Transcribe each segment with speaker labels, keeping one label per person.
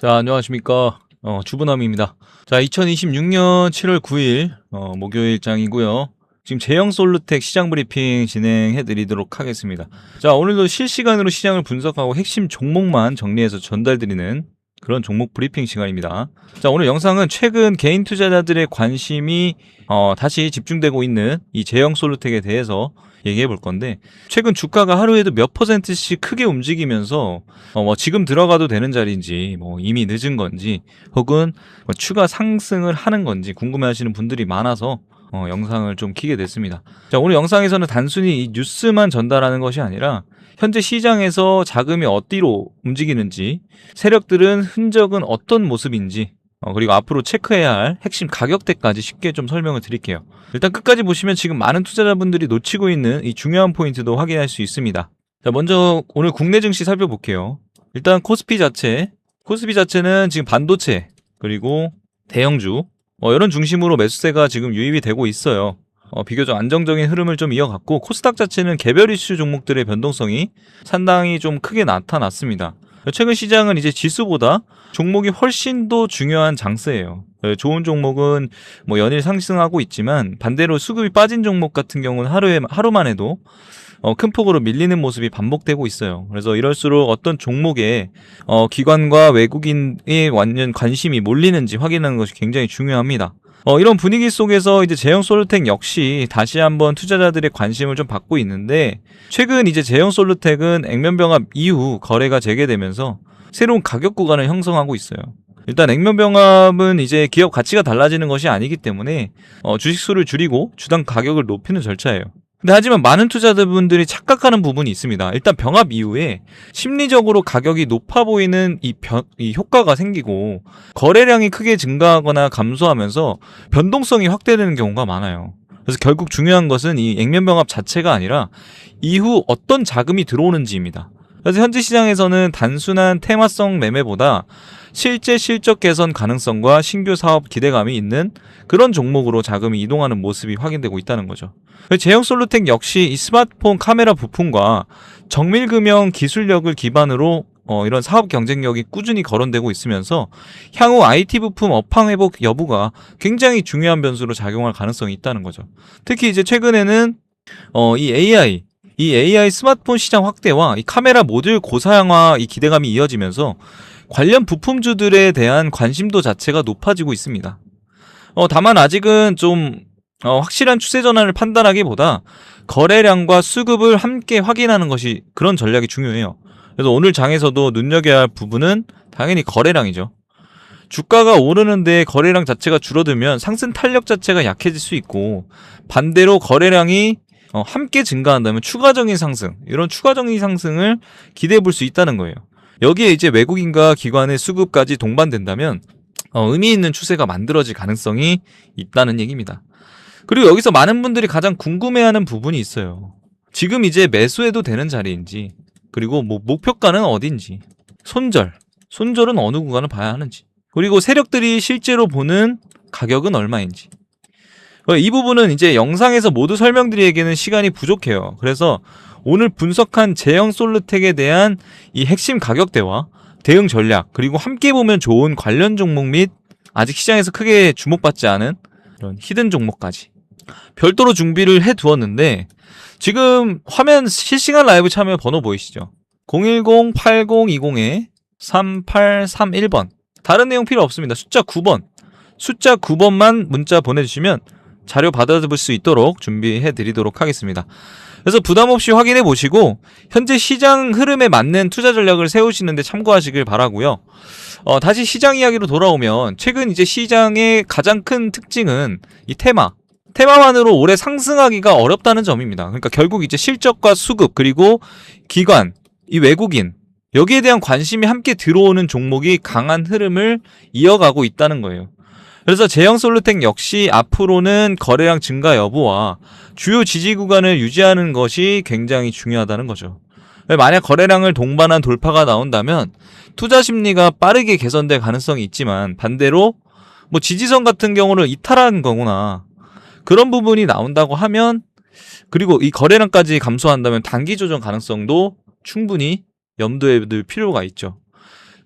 Speaker 1: 자, 안녕하십니까. 주부남입니다. 자, 2026년 7월 9일, 목요일장이고요. 지금 제형솔루텍 시장 브리핑 진행해 드리도록 하겠습니다. 자, 오늘도 실시간으로 시장을 분석하고 핵심 종목만 정리해서 전달드리는 그런 종목 브리핑 시간입니다. 자, 오늘 영상은 최근 개인 투자자들의 관심이 다시 집중되고 있는 이 제형솔루텍에 대해서 얘기해 볼 건데, 최근 주가가 하루에도 몇 %씩 크게 움직이면서 지금 들어가도 되는 자리인지, 이미 늦은 건지, 혹은 추가 상승을 하는 건지 궁금해 하시는 분들이 많아서 영상을 좀 키게 됐습니다. 자, 오늘 영상에서는 단순히 이 뉴스만 전달하는 것이 아니라 현재 시장에서 자금이 어디로 움직이는지, 세력들은 흔적은 어떤 모습인지, 그리고 앞으로 체크해야 할 핵심 가격대까지 쉽게 좀 설명을 드릴게요. 일단 끝까지 보시면 지금 많은 투자자분들이 놓치고 있는 이 중요한 포인트도 확인할 수 있습니다. 자, 먼저 오늘 국내 증시 살펴볼게요. 일단 코스피 자체는 지금 반도체, 그리고 대형주, 이런 중심으로 매수세가 지금 유입이 되고 있어요. 비교적 안정적인 흐름을 좀 이어갔고, 코스닥 자체는 개별 이슈 종목들의 변동성이 상당히 좀 크게 나타났습니다. 최근 시장은 이제 지수보다 종목이 훨씬 더 중요한 장세예요. 좋은 종목은 연일 상승하고 있지만, 반대로 수급이 빠진 종목 같은 경우는 하루만 해도 큰 폭으로 밀리는 모습이 반복되고 있어요. 그래서 이럴수록 어떤 종목에 기관과 외국인의 완전 관심이 몰리는지 확인하는 것이 굉장히 중요합니다. 이런 분위기 속에서 이제 제형솔루텍 역시 다시 한번 투자자들의 관심을 좀 받고 있는데, 최근 이제 제형솔루텍은 액면병합 이후 거래가 재개되면서 새로운 가격 구간을 형성하고 있어요. 일단 액면병합은 이제 기업 가치가 달라지는 것이 아니기 때문에 주식수를 줄이고 주당 가격을 높이는 절차예요. 근데 하지만 많은 투자자분들이 착각하는 부분이 있습니다. 일단 병합 이후에 심리적으로 가격이 높아 보이는 이 효과가 생기고, 거래량이 크게 증가하거나 감소하면서 변동성이 확대되는 경우가 많아요. 그래서 결국 중요한 것은 이 액면병합 자체가 아니라 이후 어떤 자금이 들어오는지입니다. 그래서 현재 시장에서는 단순한 테마성 매매보다 실제 실적 개선 가능성과 신규 사업 기대감이 있는 그런 종목으로 자금이 이동하는 모습이 확인되고 있다는 거죠. 제형솔루텍 역시 이 스마트폰 카메라 부품과 정밀금형 기술력을 기반으로 이런 사업 경쟁력이 꾸준히 거론되고 있으면서 향후 IT 부품 업황 회복 여부가 굉장히 중요한 변수로 작용할 가능성이 있다는 거죠. 특히 이제 최근에는 이 AI 스마트폰 시장 확대와 이 카메라 모듈 고사양화 이 기대감이 이어지면서 관련 부품주들에 대한 관심도 자체가 높아지고 있습니다. 다만 아직은 좀 확실한 추세 전환을 판단하기보다 거래량과 수급을 함께 확인하는 것이, 그런 전략이 중요해요. 그래서 오늘 장에서도 눈여겨야 할 부분은 당연히 거래량이죠. 주가가 오르는데 거래량 자체가 줄어들면 상승 탄력 자체가 약해질 수 있고, 반대로 거래량이 함께 증가한다면 추가적인 상승, 이런 추가적인 상승을 기대해 볼 수 있다는 거예요. 여기에 이제 외국인과 기관의 수급까지 동반된다면 의미 있는 추세가 만들어질 가능성이 있다는 얘기입니다. 그리고 여기서 많은 분들이 가장 궁금해하는 부분이 있어요. 지금 이제 매수해도 되는 자리인지, 그리고 목표가는 어딘지, 손절은 어느 구간을 봐야 하는지, 그리고 세력들이 실제로 보는 가격은 얼마인지. 이 부분은 이제 영상에서 모두 설명드리기에는 시간이 부족해요. 그래서 오늘 분석한 제형솔루텍에 대한 이 핵심 가격대와 대응 전략, 그리고 함께 보면 좋은 관련 종목 및 아직 시장에서 크게 주목받지 않은 이런 히든 종목까지 별도로 준비를 해 두었는데, 지금 화면 실시간 라이브 참여 번호 보이시죠? 010-8020-3831번. 다른 내용 필요 없습니다. 숫자 9번만 문자 보내주시면 자료 받아볼 수 있도록 준비해 드리도록 하겠습니다. 그래서 부담 없이 확인해 보시고 현재 시장 흐름에 맞는 투자 전략을 세우시는데 참고하시길 바라고요. 다시 시장 이야기로 돌아오면, 최근 이제 시장의 가장 큰 특징은 이 테마만으로 올해 상승하기가 어렵다는 점입니다. 그러니까 결국 이제 실적과 수급, 그리고 기관, 이 외국인, 여기에 대한 관심이 함께 들어오는 종목이 강한 흐름을 이어가고 있다는 거예요. 그래서 제형솔루텍 역시 앞으로는 거래량 증가 여부와 주요 지지 구간을 유지하는 것이 굉장히 중요하다는 거죠. 만약 거래량을 동반한 돌파가 나온다면 투자 심리가 빠르게 개선될 가능성이 있지만, 반대로 지지선 같은 경우를 이탈한 거구나, 그런 부분이 나온다고 하면, 그리고 이 거래량까지 감소한다면 단기 조정 가능성도 충분히 염두에 둘 필요가 있죠.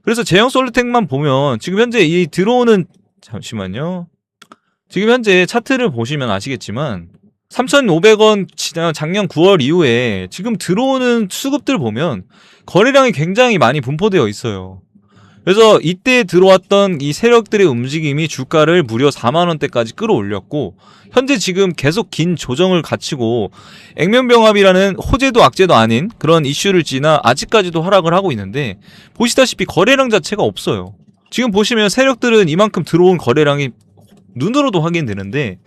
Speaker 1: 그래서 제형솔루텍만 보면 지금 현재 이 들어오는, 잠시만요. 지금 현재 차트를 보시면 아시겠지만 3,500원 작년 9월 이후에 지금 들어오는 수급들 보면 거래량이 굉장히 많이 분포되어 있어요. 그래서 이때 들어왔던 이 세력들의 움직임이 주가를 무려 4만원대까지 끌어올렸고, 현재 지금 계속 긴 조정을 갖추고 액면병합이라는 호재도 악재도 아닌 그런 이슈를 지나 아직까지도 하락을 하고 있는데, 보시다시피 거래량 자체가 없어요. 지금 보시면 세력들은 이만큼 들어온 거래량이 눈으로도 확인되는데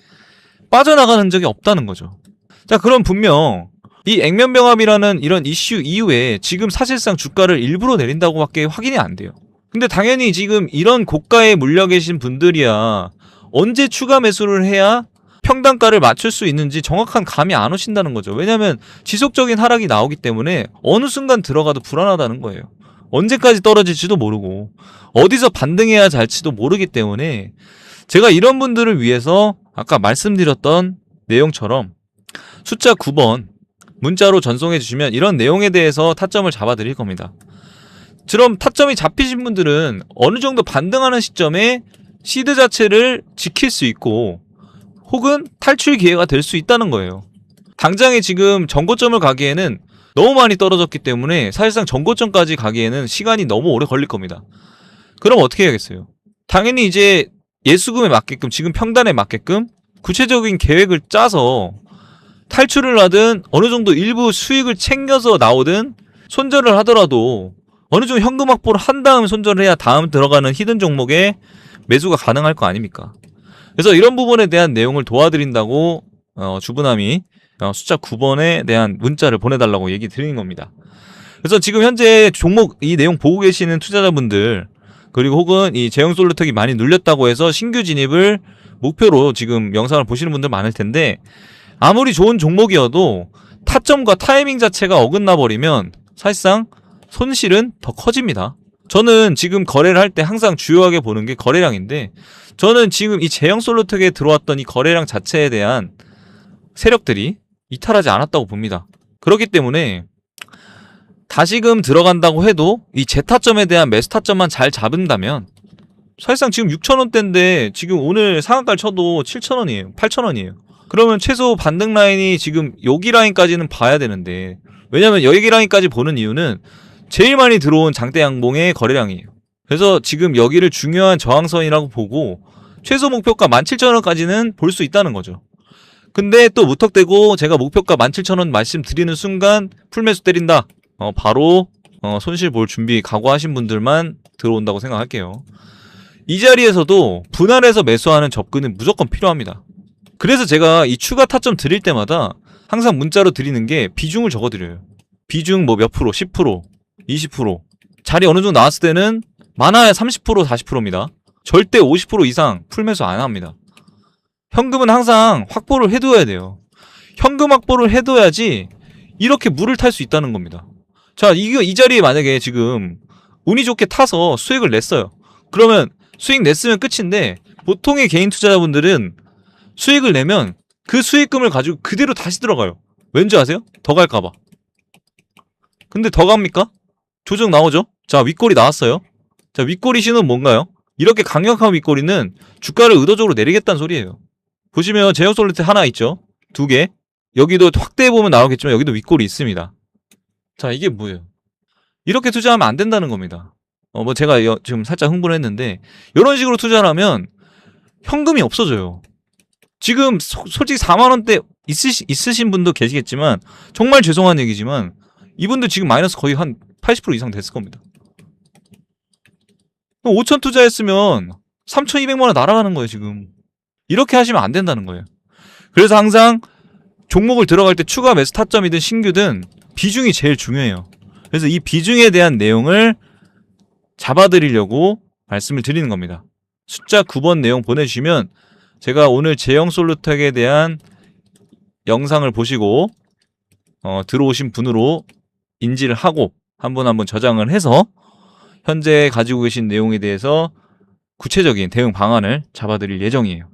Speaker 1: 빠져나가는 흔적이 없다는 거죠. 자, 그럼 분명 이 액면병합이라는 이런 이슈 이후에 지금 사실상 주가를 일부러 내린다고밖에 확인이 안 돼요. 근데 당연히 지금 이런 고가에 물려 계신 분들이야 언제 추가 매수를 해야 평단가를 맞출 수 있는지 정확한 감이 안 오신다는 거죠. 왜냐면 지속적인 하락이 나오기 때문에 어느 순간 들어가도 불안하다는 거예요. 언제까지 떨어질지도 모르고 어디서 반등해야 잘지도 모르기 때문에 제가 이런 분들을 위해서 아까 말씀드렸던 내용처럼 숫자 9번 문자로 전송해 주시면 이런 내용에 대해서 타점을 잡아 드릴 겁니다. 그럼 타점이 잡히신 분들은 어느 정도 반등하는 시점에 시드 자체를 지킬 수 있고 혹은 탈출 기회가 될 수 있다는 거예요. 당장에 지금 전고점을 가기에는 너무 많이 떨어졌기 때문에 사실상 전고점까지 가기에는 시간이 너무 오래 걸릴 겁니다. 그럼 어떻게 해야겠어요? 당연히 이제 예수금에 맞게끔, 지금 평단에 맞게끔 구체적인 계획을 짜서 탈출을 하든 어느 정도 일부 수익을 챙겨서 나오든 손절을 하더라도 어느 정도 현금 확보를 한 다음 손절을 해야 다음 들어가는 히든 종목에 매수가 가능할 거 아닙니까? 그래서 이런 부분에 대한 내용을 도와드린다고 주부남이 숫자 9번에 대한 문자를 보내달라고 얘기 드리는 겁니다. 그래서 지금 현재 종목 이 내용 보고 계시는 투자자분들, 그리고 혹은 이 제형솔루텍이 많이 눌렸다고 해서 신규 진입을 목표로 지금 영상을 보시는 분들 많을 텐데, 아무리 좋은 종목이어도 타점과 타이밍 자체가 어긋나 버리면 사실상 손실은 더 커집니다. 저는 지금 거래를 할 때 항상 주요하게 보는 게 거래량인데, 저는 지금 이 제형솔루텍에 들어왔던 이 거래량 자체에 대한 세력들이 이탈하지 않았다고 봅니다. 그렇기 때문에 다시금 들어간다고 해도 이 재타점에 대한 매수 타점만 잘 잡은다면 사실상 지금 6,000원대인데 지금 오늘 상한가를 쳐도 7,000원이에요. 8,000원이에요. 그러면 최소 반등 라인이 지금 여기 라인까지는 봐야 되는데, 왜냐면 여기 라인까지 보는 이유는 제일 많이 들어온 장대 양봉의 거래량이에요. 그래서 지금 여기를 중요한 저항선이라고 보고 최소 목표가 17,000원까지는 볼 수 있다는 거죠. 근데 또 무턱대고 제가 목표가 17,000원 말씀드리는 순간 풀매수 때린다, 바로 손실 볼 준비 각오하신 분들만 들어온다고 생각할게요. 이 자리에서도 분할해서 매수하는 접근은 무조건 필요합니다. 그래서 제가 이 추가 타점 드릴 때마다 항상 문자로 드리는 게 비중을 적어드려요. 비중 뭐 몇 프로, 10%, 20%. 자리 어느 정도 나왔을 때는 많아야 30%, 40%입니다. 절대 50% 이상 풀매수 안 합니다. 현금은 항상 확보를 해둬야 돼요. 현금 확보를 해둬야지 이렇게 물을 탈 수 있다는 겁니다. 자, 이 자리에 만약에 지금 운이 좋게 타서 수익을 냈어요. 그러면 수익 냈으면 끝인데, 보통의 개인 투자자분들은 수익을 내면 그 수익금을 가지고 그대로 다시 들어가요. 왠지 아세요? 더 갈까봐. 근데 더 갑니까? 조정 나오죠? 자, 윗꼬리 나왔어요. 자, 윗꼬리 신호는 뭔가요? 이렇게 강력한 윗꼬리는 주가를 의도적으로 내리겠다는 소리예요. 보시면 제형솔루텍 하나 있죠? 2개. 여기도 확대해보면 나오겠지만 여기도 윗꼬리 있습니다. 자, 이게 뭐예요? 이렇게 투자하면 안 된다는 겁니다. 뭐 제가 지금 살짝 흥분을 했는데, 이런 식으로 투자를 하면 현금이 없어져요. 지금 솔직히 4만원대 있으신 분도 계시겠지만, 정말 죄송한 얘기지만 이분들 지금 마이너스 거의 한 80% 이상 됐을 겁니다. 5천 투자했으면 3,200만원 날아가는 거예요 지금. 이렇게 하시면 안 된다는 거예요. 그래서 항상 종목을 들어갈 때 추가 매수 타점이든 신규든 비중이 제일 중요해요. 그래서 이 비중에 대한 내용을 잡아드리려고 말씀을 드리는 겁니다. 숫자 9번 내용 보내주시면 제가 오늘 제형솔루텍에 대한 영상을 보시고 들어오신 분으로 인지를 하고 한 분 한 분 저장을 해서 현재 가지고 계신 내용에 대해서 구체적인 대응 방안을 잡아드릴 예정이에요.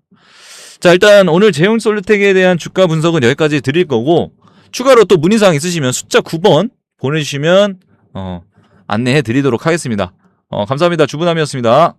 Speaker 1: 자, 일단 오늘 제형솔루텍에 대한 주가 분석은 여기까지 드릴 거고, 추가로 또 문의사항 있으시면 숫자 9번 보내주시면 안내해 드리도록 하겠습니다. 감사합니다. 주부남이었습니다.